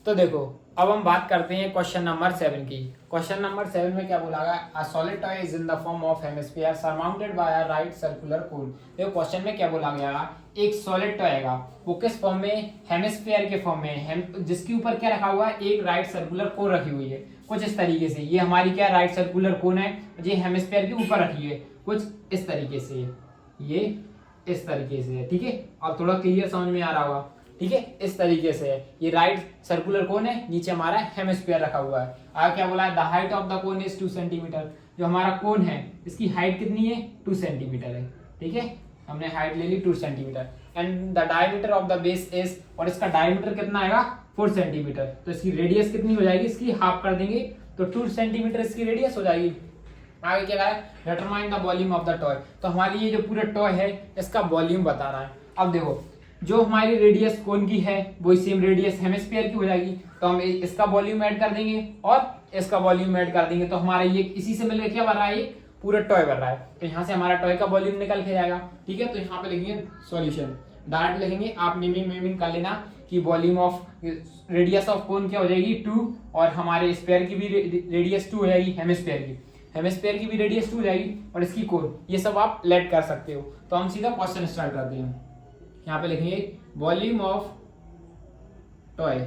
तो देखो अब हम बात करते हैं क्वेश्चन नंबर 7 की। क्वेश्चन नंबर 7 में क्या बोला गया, a solid toy is in the form of hemisphere surmounted bye a right circular cone. देखो क्वेश्चन में क्या बोला गया, एक सॉलिड टॉय है वो किस फॉर्म में, हेमिस्फीयर के फॉर्म में, जिसके ऊपर क्या रखा हुआ है, एक राइट सर्कुलर कोन रखी हुई है कुछ इस तरीके से। ये हमारी क्या राइट सर्कुलर कोन है, ये हेमिस्फीयर के ऊपर रखी है कुछ इस तरीके से, ये इस तरीके से है। ठीक है, अब थोड़ा क्लियर समझ में आ रहा होगा। ठीक है, इस तरीके से है, ये राइट सर्कुलर कोन है, नीचे हमारा हेमिस्फीयर रखा हुआ है। आगे क्या बोला है, the height of the cone is 2 centimetre. जो हमारा कोन है इसकी हाइट कितनी है, 2 सेंटीमीटर है। ठीक है, हमने हाइट ले ली 2 centimetre. And the diameter of the base is, और इसका डायमीटर कितना आएगा 4 सेंटीमीटर। तो इसकी रेडियस कितनी हो जाएगी, इसकी हाफ कर देंगे तो 2 सेंटीमीटर इसकी रेडियस हो जाएगी। आगे क्या है, determine the volume of the toy. तो हमारी ये जो पूरा टॉय है इसका वॉल्यूम बताना है। अब देखो जो हमारी रेडियस कोन की है वही सेम रेडियस हेमिस्फीयर की हो जाएगी, तो हम इसका वॉल्यूम ऐड कर देंगे और इसका वॉल्यूम ऐड कर देंगे, तो हमारा ये इसी से मिलकर क्या बन रहा है, ये पूरा टॉय बन रहा है। तो यहाँ से हमारा टॉय का वॉल्यूम निकल के जाएगा। ठीक है, तो यहाँ पे लिखेंगे सॉल्यूशन, डायरेक्ट लिखेंगे, आप नेमिंग कर लेना कि volume of radius of cone क्या हो जाएगी 2, और हमारे स्फीयर की भी रेडियस 2 हो जाएगी, हेमिस्फीयर की भी रेडियस 2 हो जाएगी, और इसकी कोन, ये सब आप लेट कर सकते हो। तो हम सीधा क्वेश्चन स्टार्ट करते हैं। यहाँ पे लिखेंगे वॉल्यूम ऑफ टॉय।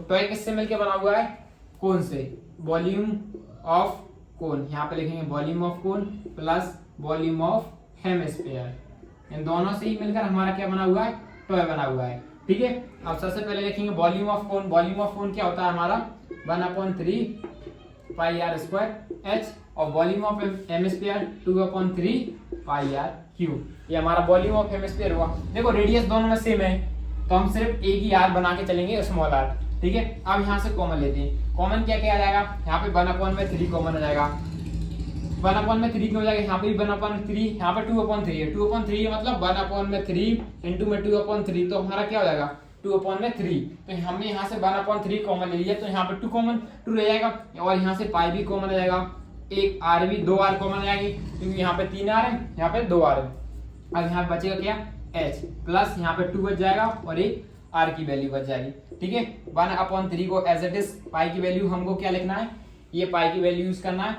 टॉय किससे मिलके बना हुआ है, कोन से। वॉल्यूम ऑफ कोन, यहाँ पे लिखेंगे volume of cone plus volume of hemisphere, इन दोनों से ही मिलकर हमारा क्या बना हुआ है, टॉय बना हुआ है। ठीक है, अब सबसे पहले लिखेंगे volume of cone. Volume of cone क्या होता है हमारा 1/3 पाई आर स्क्वायर एच, और volume of hemisphere 2/3 pi R cube. ये हमारा वॉल्यूम ऑफ हेमिस्फीयर हुआ। देखो रेडियस दोनों में सेम है तो हम सिर्फ एक ही आर बना के चलेंगे, स्मॉल आर। ठीक है, अब यहाँ से कॉमन लेते हैं। कॉमन क्या क्या आ जाएगा, यहाँ पे 1/3 कॉमन आ जाएगा, 1/3 क्यों हो जाएगा, यहाँ पे भी 1/3, यहाँ पे 2/3 है। 2/3 मतलब 1/3 इंटू में 2/3, तो हमारा क्या हो जाएगा 2/3। तो हमने यहाँ से 1/3 कॉमन ले लिया, तो यहाँ पे 2 कॉमन 2 रह जाएगा, और यहाँ से पाई भी कॉमन आ जाएगा, एक आर भी, 2 आर कॉमन आ जाएगी क्योंकि यहाँ पे 3 आर है, यहाँ पे 2 आर है। अब यहाँ बचेगा क्या, एच प्लस यहाँ पे 2 बच जाएगा और एक आर की वैल्यू बच जाएगी। ठीक है, 1/3 को एज इट इज, पाई की वैल्यू हमको क्या लिखना है, ये पाई की वैल्यू यूज करना है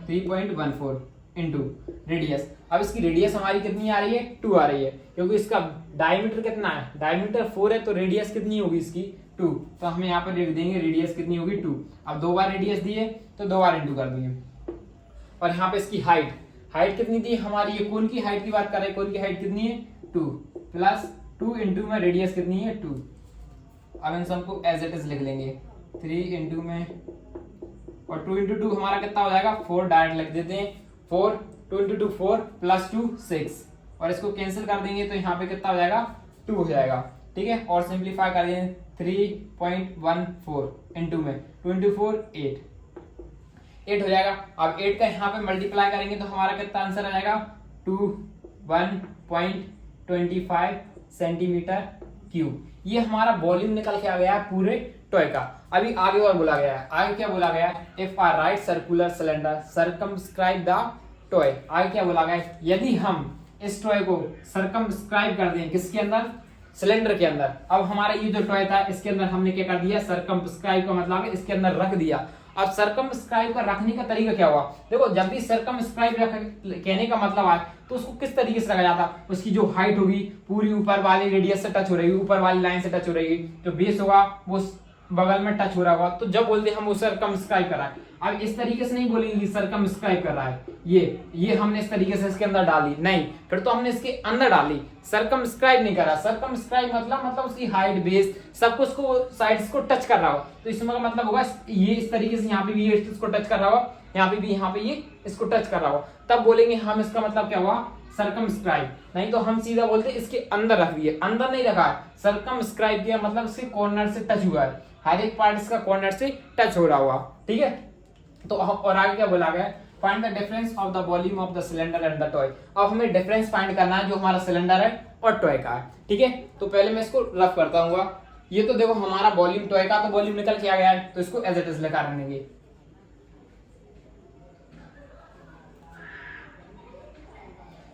3.14 इंटू रेडियस। अब इसकी रेडियस हमारी कितनी आ रही है, 2 आ रही है, क्योंकि इसका डायमीटर कितना है, डायमीटर 4 है, तो रेडियस कितनी होगी इसकी 2। तो हमें यहाँ पर लिख देंगे रेडियस कितनी होगी 2। अब 2 बार रेडियस दी है तो 2 बार इंटू कर देंगे। और यहाँ पे इसकी हाइट कितनी थी हमारी, ये कोन की हाइट की बात कर रहे हैं, कोन की हाइट कितनी है 2 प्लस 2 इंटू में रेडियस कितनी है 2। अब इन सबको एज इट इज लिख लेंगे, 3 इंटू में, और 2 इंटू 2 हमारा कितना हो जाएगा 4, डायरेक्ट लिख देते हैं 4, 2 इंटू 2 4 प्लस 2 6, और इसको कैंसिल कर देंगे तो यहाँ पे कितना हो जाएगा 2 हो जाएगा। ठीक है, और सिंप्लीफाई कर देंगे 3.14 इंटू में 2 इंटू 4 8 हो जाएगा। अब 8 का यहाँ पे मल्टीप्लाई करेंगे तो हमारा कितना आंसर आ जाएगा 21.25 सेंटीमीटर क्यूब। ये हमारा वॉल्यूम निकल के आ गया है पूरे टॉय का। अभी आगे और बोला गया है, आगे क्या बोला गया है, if a right circular cylinder circumscribe the toy. आगे क्या बोला गया है, यदि हम इस टॉय को सर्कमस्क्राइब कर दें, किसके अंदर, सिलेंडर के अंदर। अब हमारा ये जो टॉय था इसके अंदर हमने क्या कर दिया, सर्कमस्क्राइब का मतलब है इसके अंदर रख दिया। अब सर्कमस्क्राइब का रखने का तरीका क्या हुआ, देखो जब भी सर्कमस्क्राइब कहने का मतलब आए तो उसको किस तरीके से रखा जाता, उसकी जो हाइट होगी पूरी ऊपर वाली रेडियस से टच हो रही, ऊपर वाली लाइन से टच हो रही, जो बेस होगा वो बगल में टच हो रहा होगा, तो जब बोलते हैं हम वो सर्कमस्क्राइब कर रहा है। अब इस तरीके से नहीं बोलेंगे कि सर्कमस्क्राइब कर रहा है, ये हमने इस तरीके से इसके अंदर डाली नहीं, फिर तो हमने इसके अंदर डाली, सर्कमस्क्राइब नहीं करा। सर्कमस्क्राइब मतलब उसकी हाइट बेस सब कुछ को साइड्स को टच कर रहा हो, तो इसमें का मतलब होगा ये इस तरीके से यहाँ पे भी ये इसको टच कर रहा हो, यहाँ पे भी यहाँ पे ये इसको टच कर रहा हो, तब बोलेंगे हम इसका मतलब क्या हुआ सर्कमस्क्राइब। नहीं तो हम सीधा बोलते इसके अंदर रख दिए, अंदर नहीं रखा है। सर्कमस्क्राइब किया मतलब इसके कॉर्नर से टच हुआ है, हर एक पार्ट इसका कॉर्नर से टच हो रहा हुआ। ठीक है, तो और आगे क्या बोला गया, find the difference of the volume of the cylinder and the toy. अब हमें डिफरेंस फाइंड करना है जो हमारा सिलेंडर है और टॉय का है। ठीक है, तो पहले मैं इसको रफ करता हूँ। ये तो देखो हमारा वॉल्यूम टॉय का तो वॉल्यूम निकल के आ गया है, तो इसको एज इट इज लिखा रहेंगे।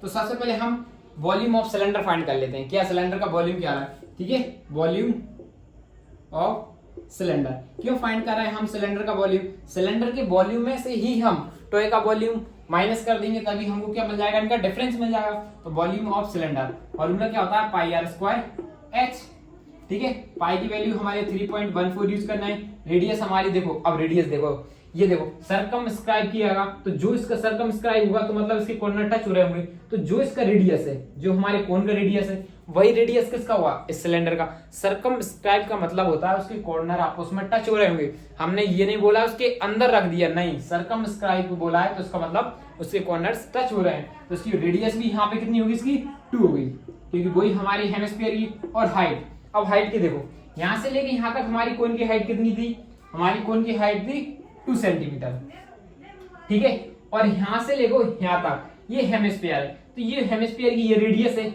तो सबसे पहले हम वॉल्यूम ऑफ सिलेंडर फाइंड कर लेते हैं, क्या सिलेंडर का वॉल्यूम क्या है। ठीक है, वॉल्यूम ऑफ सिलेंडर। क्यों फाइंड कर रहे हैं हम सिलेंडर का वॉल्यूम? सिलेंडर के वॉल्यूम में से ही हम टॉय का वॉल्यूम माइनस कर देंगे, तभी हमको क्या मिल जाएगा, इनका डिफरेंस मिल जाएगा। तो वॉल्यूम ऑफ सिलेंडर फॉर्मूला क्या होता है, पाई आर स्क्वायर एच। ठीक है, पाई की वैल्यू हमारे 3.14 यूज करना है। रेडियस हमारी देखो, अब रेडियस देखो, ये देखो सरकमस्क्राइब किया, तो जो इसका सरकमस्क्राइब हुआ तो मतलब इसके कॉर्नर टच हो रहे होंगे, तो जो इसका रेडियस है, जो हमारे कोन का रेडियस है, वही रेडियस किसका हुआ, इस सिलेंडर का। सरकमस्क्राइब का मतलब होता है उसके कॉर्नर आपस में टच हो रहे होंगे। हमने ये नहीं बोला उसके अंदर रख दिया, नहीं, सरकमस्क्राइब बोला है तो इसका मतलब उसके कॉर्नर्स टच हो रहे हैं। तो इसकी रेडियस भी यहाँ पे कितनी होगी, इसकी 2 होगी, क्योंकि वही हमारी हेमिस्फीयर की। और हाइट, अब हाइट की देखो, यहाँ से लेके यहाँ तक हमारी कोन की हाइट कितनी थी, हमारी कोन की हाइट थी 2 सेंटीमीटर। ठीक है, और यहां से लेको यहां तक ये हेमिस्फीयर है, तो ये हेमिस्फीयर की ये रेडियस है,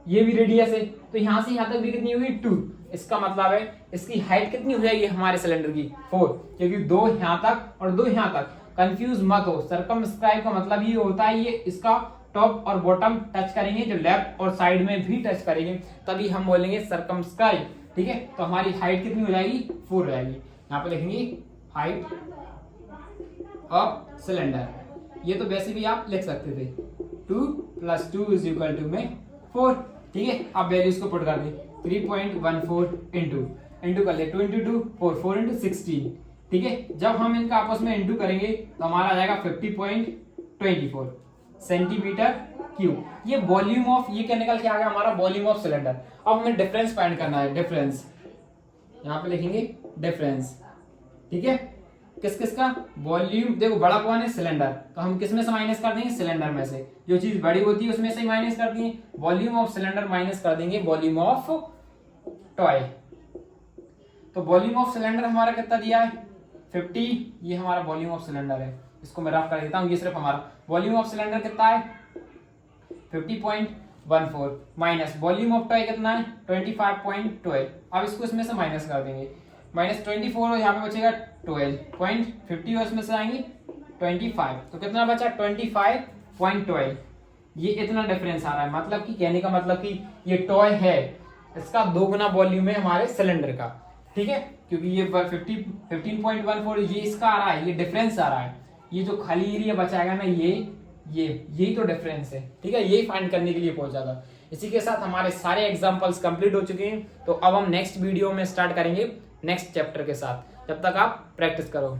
ये भी रेडियस है, तो यहां से यहां तक भी कितनी होगी, 2। इसका मतलब है इसकी हाइट कितनी हो जाएगी हमारे सिलेंडर की, 4, क्योंकि 2 यहां तक और 2 यहां तक। कंफ्यूज मत हो, सरकमस्क्राइब का मतलब ये होता है ये इसका टॉप और बॉटम टच करेंगे, जो लेफ्ट और साइड में भी टच करेंगे, तभी हम बोलेंगे सरकमस्क्राइब। ठीक है, तो हमारी हाइट कितनी हो जाएगी, 4 हो जाएगी। यहाँ पे लिखेंगे हाइट ऑफ सिलेंडर, ये तो वैसे भी आप लिख सकते थे, 2 + 2 = 4। ठीक है, आप वैल्यूज को पुट कर दें, 3.14 इंटू कर ले, 2 × 2 4, 4 × 16। ठीक है, जब हम इनका आपस में इंटू करेंगे तो हमारा आ जाएगा 50.24 सेंटीमीटर क्यूब। ये वॉल्यूम ऑफ, ये क्या निकल के आ गया हमारा, वॉल्यूम ऑफ सिलेंडर। अब हमें डिफरेंस फाइंड करना है, डिफरेंस यहाँ पे लिखेंगे डिफरेंस। ठीक है, किस किस का वॉल्यूम, देखो बड़ा कौन है, सिलेंडर, तो हम किस में से माइनस कर देंगे, सिलेंडर में से। जो चीज बड़ी होती है उसमें से माइनस कर देंगे, वॉल्यूम ऑफ सिलेंडर माइनस कर देंगे वॉल्यूम ऑफ टॉय। तो वॉल्यूम ऑफ सिलेंडर हमारा कितना दिया है, 50, ये हमारा वॉल्यूम ऑफ सिलेंडर है, इसको मैं रफ कर देता हूँ, ये सिर्फ हमारा वॉल्यूम ऑफ सिलेंडर कितना है 50.14 माइनस वॉल्यूम ऑफ टॉय कितना है 25.12। अब इसको इसमें से माइनस कर देंगे, -24 और यहाँ पे बचेगा 12.50 और इसमें से आएंगे 25, तो कितना बचा 25.12। ये इतना डिफरेंस आ रहा है, मतलब कि कहने का मतलब कि ये टॉय है, इसका 2 गुना वॉल्यूम है हमारे सिलेंडर का। ठीक है, क्योंकि ये 15.14 ये इसका आ रहा है, ये डिफरेंस आ रहा है, ये जो खाली एरिया बचाएगा ना, यही तो डिफरेंस है। ठीक है, यही फाइंड करने के लिए पहुंचा था। इसी के साथ हमारे सारे एग्जांपल्स कंप्लीट हो चुके हैं, तो अब हम नेक्स्ट वीडियो में स्टार्ट करेंगे नेक्स्ट चैप्टर के साथ। जब तक आप प्रैक्टिस करो।